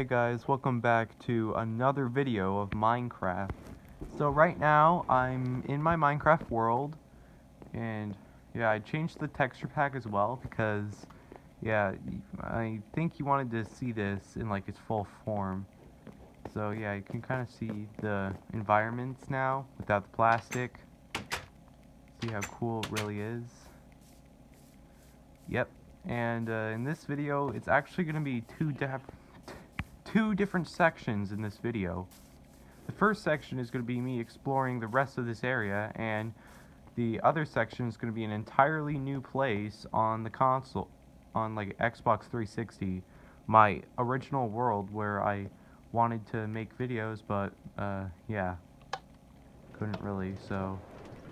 Hey guys, welcome back to another video of Minecraft. So right now, I'm in my Minecraft world, and yeah, I changed the texture pack as well because, yeah, I think you wanted to see this in like its full form. So yeah, you can kind of see the environments now without the plastic. See how cool it really is. Yep, and in this video, it's actually going to be two different sections in this video. The first section is going to be me exploring the rest of this area, and the other section is going to be an entirely new place on the console, on like Xbox 360, my original world where I wanted to make videos, but yeah, couldn't really, so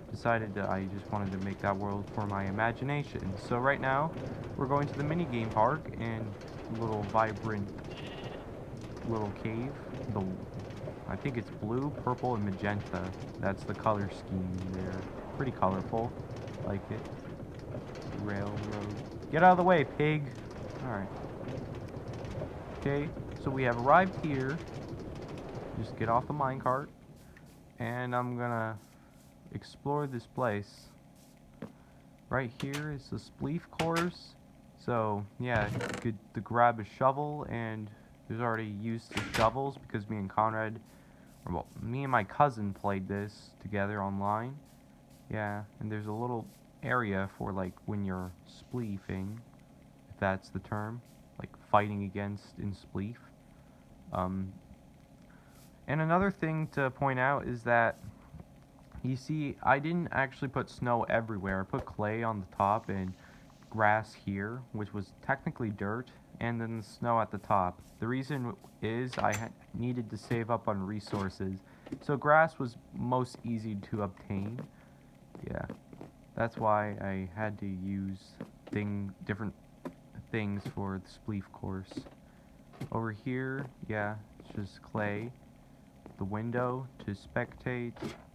decided that I just wanted to make that world for my imagination. So right now, we're going to the minigame park and little vibrant little cave. I think it's blue, purple, and magenta. That's the color scheme there. Pretty colorful. Like it. Railroad. Get out of the way, pig! Alright. Okay, so we have arrived here. Just get off the minecart. And I'm gonna explore this place. Right here is the Spleef Course. So, yeah, you could grab a shovel, and there's already used shovels because me and Conrad, well, me and my cousin played this together online. Yeah, and there's a little area for like when you're spleefing, if that's the term, like fighting against in spleef. And another thing to point out is that you see, I didn't actually put snow everywhere. I put clay on the top and grass here, which was technically dirt, and then the snow at the top. The reason is I needed to save up on resources, so grass was most easy to obtain. Yeah, that's why I had to use different things for the Spleef course. Over here, yeah, it's just clay. The window to spectate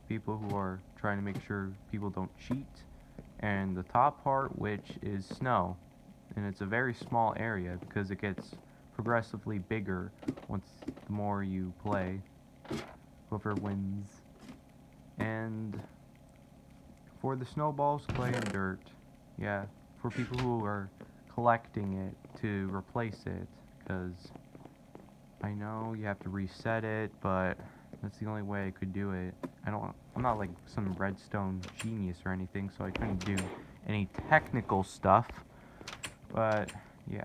people who are trying to make sure people don't cheat, and the top part, which is snow, and it's a very small area because it gets progressively bigger once the more you play, whoever wins. And for the snowballs, clay, and dirt, yeah, for people who are collecting it to replace it, because I know you have to reset it, but that's the only way I could do it. I'm not like some redstone genius or anything, so I couldn't do any technical stuff. But yeah,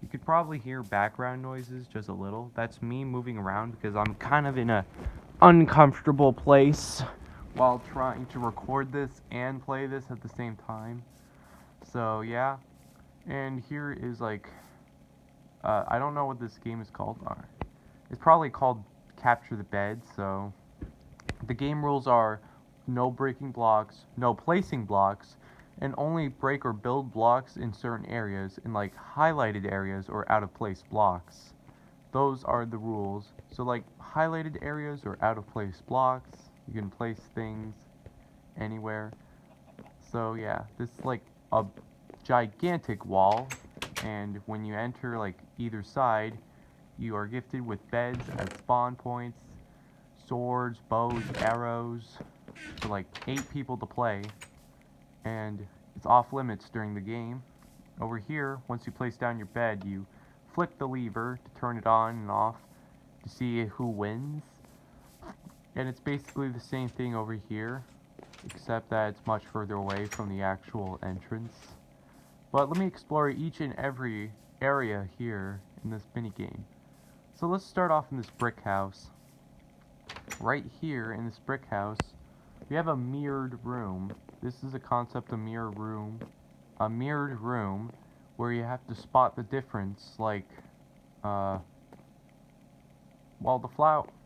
you could probably hear background noises just a little. That's me moving around because I'm kind of in a uncomfortable place while trying to record this and play this at the same time. So yeah, and here is like, I don't know what this game is called. It's probably called Capture the Bed, so the game rules are no breaking blocks, no placing blocks, and only break or build blocks in certain areas, in like highlighted areas or out of place blocks. Those are the rules. So like highlighted areas or out of place blocks, you can place things anywhere. So yeah, this is like a gigantic wall, and when you enter like either side, you are gifted with beds at spawn points, swords, bows, arrows, for like 8 people to play, and it's off limits during the game. Over here, once you place down your bed, you flick the lever to turn it on and off to see who wins. And it's basically the same thing over here, except that it's much further away from the actual entrance. But let me explore each and every area here in this minigame. So let's start off in this brick house. Right here in this brick house, we have a mirrored room. This is a concept of mirror room. A mirrored room where you have to spot the difference, like, well,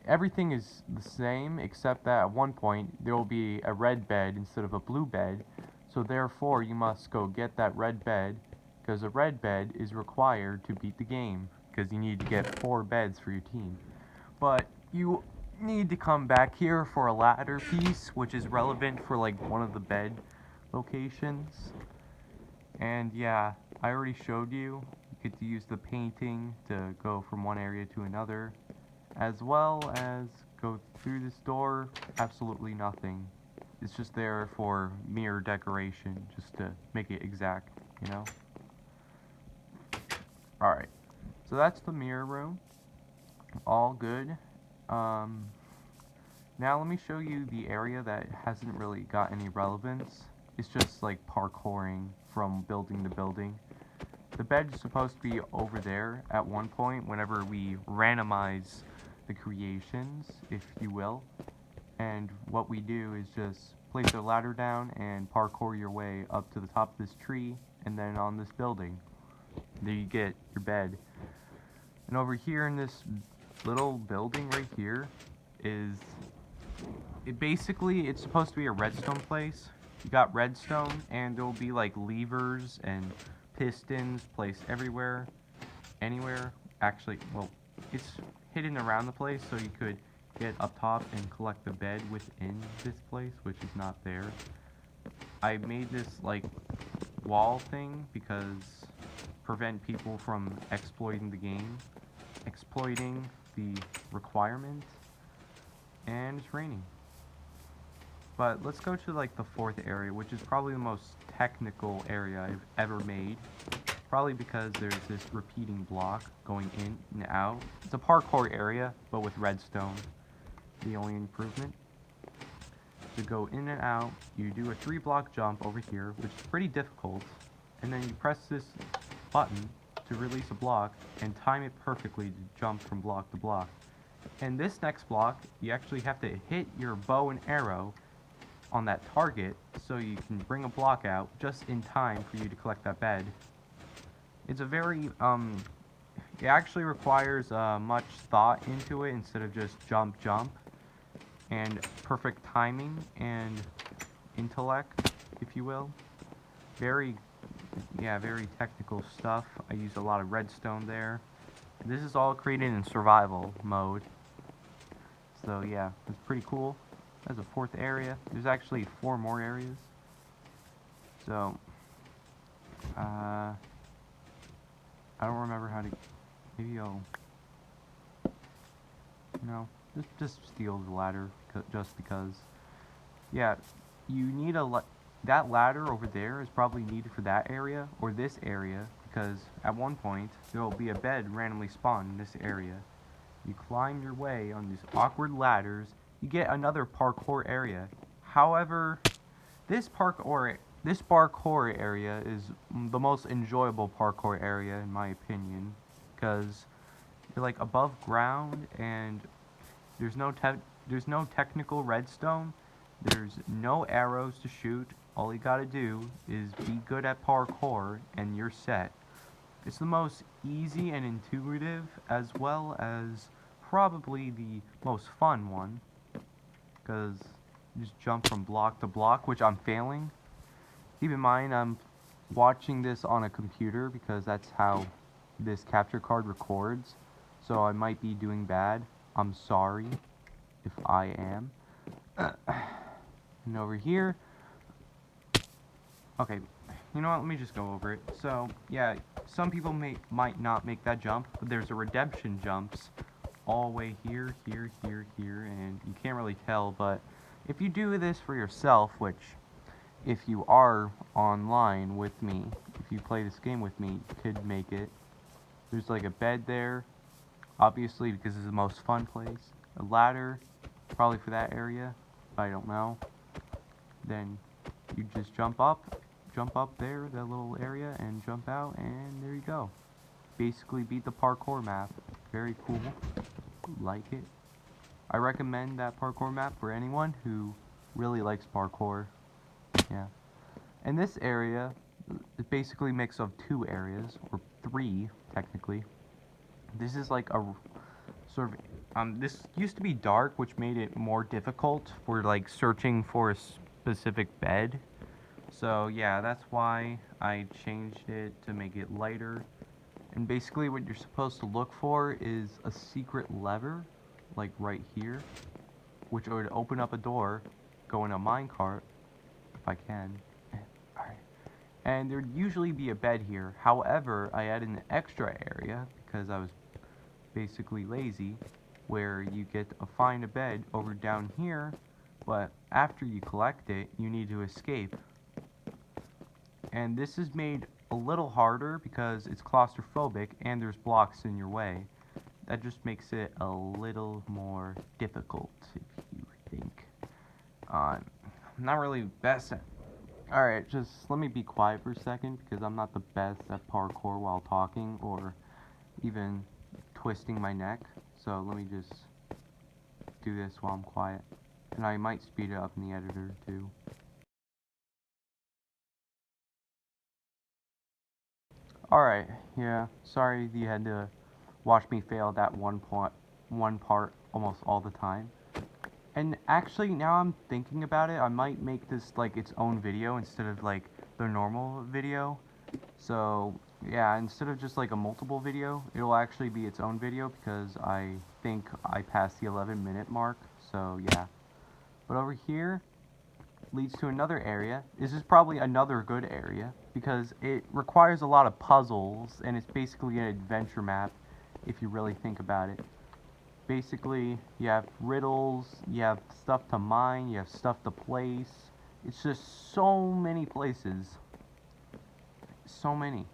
everything is the same, except that at one point there will be a red bed instead of a blue bed, so therefore you must go get that red bed, because a red bed is required to beat the game, because you need to get 4 beds for your team. But you need to come back here for a ladder piece, which is relevant for like one of the bed locations. And yeah, I already showed you. You get to use the painting to go from one area to another, as well as go through this door, absolutely nothing. It's just there for mere decoration, just to make it exact, you know? Alright, so that's the mirror room. All good. Now let me show you the area that hasn't really got any relevance. It's just like parkouring from building to building. The bed's supposed to be over there at one point whenever we randomize the creations, if you will. And what we do is just place a ladder down and parkour your way up to the top of this tree and then on this building. There you get your bed. And over here in this little building right here is it's supposed to be a redstone place. You got redstone and there'll be like levers and pistons placed everywhere, anywhere. Actually, well, it's hidden around the place so you could get up top and collect the bed within this place, which is not there. I made this like wall thing because prevent people from exploiting the game, exploiting the requirements, and it's raining. But let's go to like the fourth area, which is probably the most technical area I've ever made. Probably because there's this repeating block going in and out. It's a parkour area, but with redstone. The only improvement. To go in and out, you do a 3-block jump over here, which is pretty difficult. And then you press this button to release a block and time it perfectly to jump from block to block. And this next block, you actually have to hit your bow and arrow on that target so you can bring a block out just in time for you to collect that bed. It's a very, it actually requires much thought into it instead of just jump, and perfect timing and intellect, if you will. Very technical stuff. I use a lot of redstone there. This is all created in survival mode. So yeah, it's pretty cool. That's a fourth area. There's actually 4 more areas. So, I don't remember how to, maybe I'll, just steal the ladder, just because. Yeah, you need that ladder over there is probably needed for that area, or this area, because at one point, there will be a bed randomly spawned in this area. You climb your way on these awkward ladders, you get another parkour area. However, this parkour area is the most enjoyable parkour area in my opinion, because you're like above ground and there's no technical redstone. There's no arrows to shoot. All you gotta do is be good at parkour and you're set. It's the most easy and intuitive, as well as probably the most fun one, because you just jump from block to block, which I'm failing. Keep in mind, I'm watching this on a computer because that's how this capture card records, so I might be doing bad. I'm sorry if I am. And over here, okay, you know what, let me just go over it. So, yeah, some people might not make that jump, but there's a redemption jumps all the way here, and you can't really tell, but if you do this for yourself, which, if you are online with me, if you play this game with me, you could make it. There's like a bed there, obviously, because it's the most fun place. A ladder, probably for that area, I don't know. Then you just jump up there, that little area, and jump out, and there you go. Basically beat the parkour map. Very cool. Like it. I recommend that parkour map for anyone who really likes parkour. Yeah. And this area is basically a mix of 2 areas, or 3 technically. This is like a sort of this used to be dark, which made it more difficult for like searching for a specific bed. So yeah, that's why I changed it to make it lighter. And basically what you're supposed to look for is a secret lever, like right here, which would open up a door, go in a minecart, if I can. Alright. and there'd usually be a bed here. However, I added an extra area because I was basically lazy, where you get to find a bed over down here, but after you collect it, you need to escape. And this is made a little harder because it's claustrophobic and there's blocks in your way. That just makes it a little more difficult, if you think. I'm not really best at... Alright, just let me be quiet for a second because I'm not the best at parkour while talking or even twisting my neck. So let me just do this while I'm quiet. And I might speed it up in the editor too. Alright, yeah, sorry you had to watch me fail that one part almost all the time. And actually, now I'm thinking about it, I might make this like its own video instead of like the normal video. So, yeah, instead of just like a multiple video, it'll actually be its own video because I think I passed the 11-minute mark. So, yeah. But over here leads to another area. This is probably another good area because it requires a lot of puzzles and it's basically an adventure map if you really think about it. Basically, you have riddles, you have stuff to mine, you have stuff to place. It's just so many places. So many.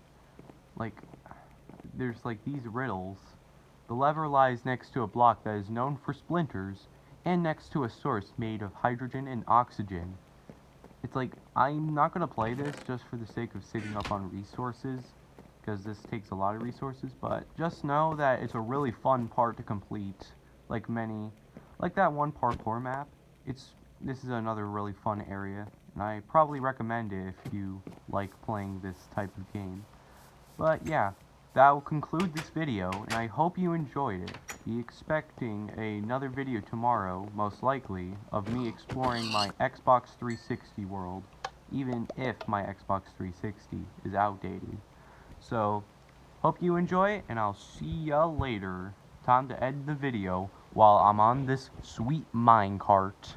Like, there's like these riddles. The lever lies next to a block that is known for splinters and next to a source made of hydrogen and oxygen. It's like, I'm not going to play this just for the sake of saving up on resources, because this takes a lot of resources, but just know that it's a really fun part to complete, like that one parkour map. This is another really fun area, and I probably recommend it if you like playing this type of game. But yeah, that will conclude this video, and I hope you enjoyed it. Be expecting another video tomorrow, most likely, of me exploring my Xbox 360 world, even if my Xbox 360 is outdated. So, hope you enjoy, and I'll see ya later. Time to end the video while I'm on this sweet minecart.